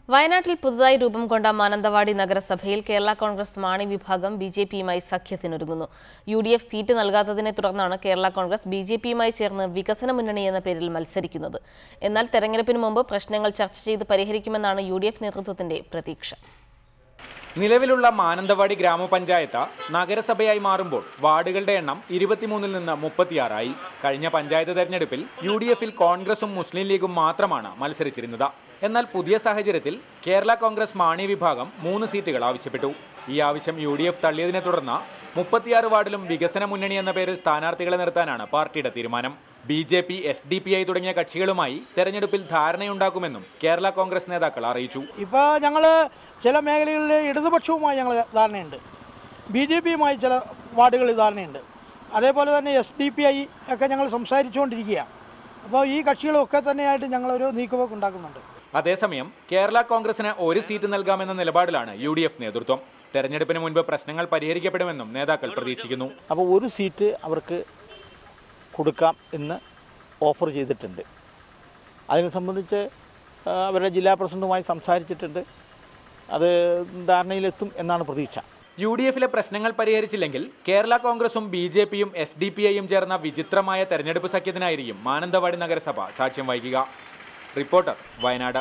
വയനാട്ടിൽ പുതുതായി രൂപം കൊണ്ട മാനന്തവാടി നഗരസഭയിൽ കേരള കോൺഗ്രസ് മാണി വിഭാഗം ബിജെപിയുമായി സഖ്യത്തിനൊരുങ്ങുന്നു. യുഡിഎഫ് സീറ്റ് നൽകാത്തതിനെ തുടർന്നാണ് കേരള കോൺഗ്രസ് ബിജെപിയുമായി ചേർന്ന് വികസന മുന്നണി എന്ന പേരിൽ മത്സരിക്കുന്നത്. എന്നാൽ തെരഞ്ഞെടുപ്പിന് മുമ്പ് പ്രശ്നങ്ങൾ ചർച്ച ചെയ്ത് പരിഹരിക്കുമെന്നാണ് യുഡിഎഫ് നേതൃത്വത്തിന്റെ പ്രതീക്ഷ. നിലവിലുള്ള മാനന്തവാടി ഗ്രാമപഞ്ചായത്ത് നഗരസഭയായി മാറുമ്പോൾ വാർഡുകളുടെ എണ്ണം 23-ൽ നിന്ന് 36 കഴിഞ്ഞ പഞ്ചായത്ത് തെരഞ്ഞെടുപ്പിൽ യുഡിഎഫിൽ കോൺഗ്രസും മുസ്ലിം ലീഗും മാത്രമാണ് മത്സരിച്ചിരുന്നത്. എന്നാൽ പുതിയ സാഹചര്യത്തിൽ കേരള കോൺഗ്രസ് മാണി വിഭാഗം 3 സീറ്റുകൾ ആവശ്യപ്പെട്ടു. ഈ ആവശ്യം യുഡിഎഫ് തള്ളിയതിനെ തുടർന്ന് 36 വാർഡിലും വികസന മുന്നണി എന്ന പേരിൽ സ്ഥാനാർത്ഥികളെ നിർത്താനാണ് പാർട്ടിയുടെ തീരുമാനം. ബിജെപി, SDPI തുടങ്ങിയ കക്ഷികളുമായി തെരഞ്ഞെടുപ്പിൽ ധാരണയുണ്ടാക്കുമെന്നും കേരള കോൺഗ്രസ് നേതാക്കൾ അറിയിച്ചു. ഇപ്പോൾ ഞങ്ങൾ ചില മേഖലകളിൽ ഇടതുപക്ഷവുമായി ഞങ്ങൾ ധാരണയുണ്ട്, BJPയുമായി ചില വാർഡുകളിൽ ധാരണയുണ്ട്, അതേപോലെ തന്നെ SDPI ഒക്കെ ഞങ്ങൾ സംസാരിച്ചുകൊണ്ടിരിക്കുകയാണ്. അപ്പോൾ ഈ കക്ഷികളൊക്കെ തന്നെയായിട്ട് ഞങ്ങളൊരു നീക്കുപോക്ക് ഉണ്ടാക്കുന്നുണ്ട്. അതേസമയം കേരള കോൺഗ്രസിന് 1 സീറ്റ് നൽകാമെന്ന നിലപാടിലാണ് UDF നേതൃത്വം. തെരഞ്ഞെടുപ്പിന് മുൻപ് പ്രശ്നങ്ങൾ പരിഹരിക്കപ്പെടുമെന്നും നേതാക്കൾ പ്രതീക്ഷിക്കുന്നു. അപ്പോൾ 1 സീറ്റ് അവർക്ക് കൊടുക്കാം എന്ന് ഓഫർ ചെയ്തിട്ടുണ്ട്. അതിനെ സംബന്ധിച്ച് അവരുടെ ജില്ലാ പ്രസിഡന്റുമായി സംസാരിച്ചിട്ടുണ്ട്. അത് ധാരണയിലെത്തും എന്നാണ് പ്രതീക്ഷ. UDFിലെ പ്രശ്നങ്ങൾ പരിഹരിച്ചില്ലെങ്കിൽ കേരള കോൺഗ്രസും BJPയും SDPIയും ചേർന്ന വിചിത്രമായ തെരഞ്ഞെടുപ്പ് സഖ്യത്തിനായിരിക്കും മാനന്തവാടി നഗരസഭ സാക്ഷ്യം വഹിക്കുക. റിപ്പോർട്ടർ, വയനാട്.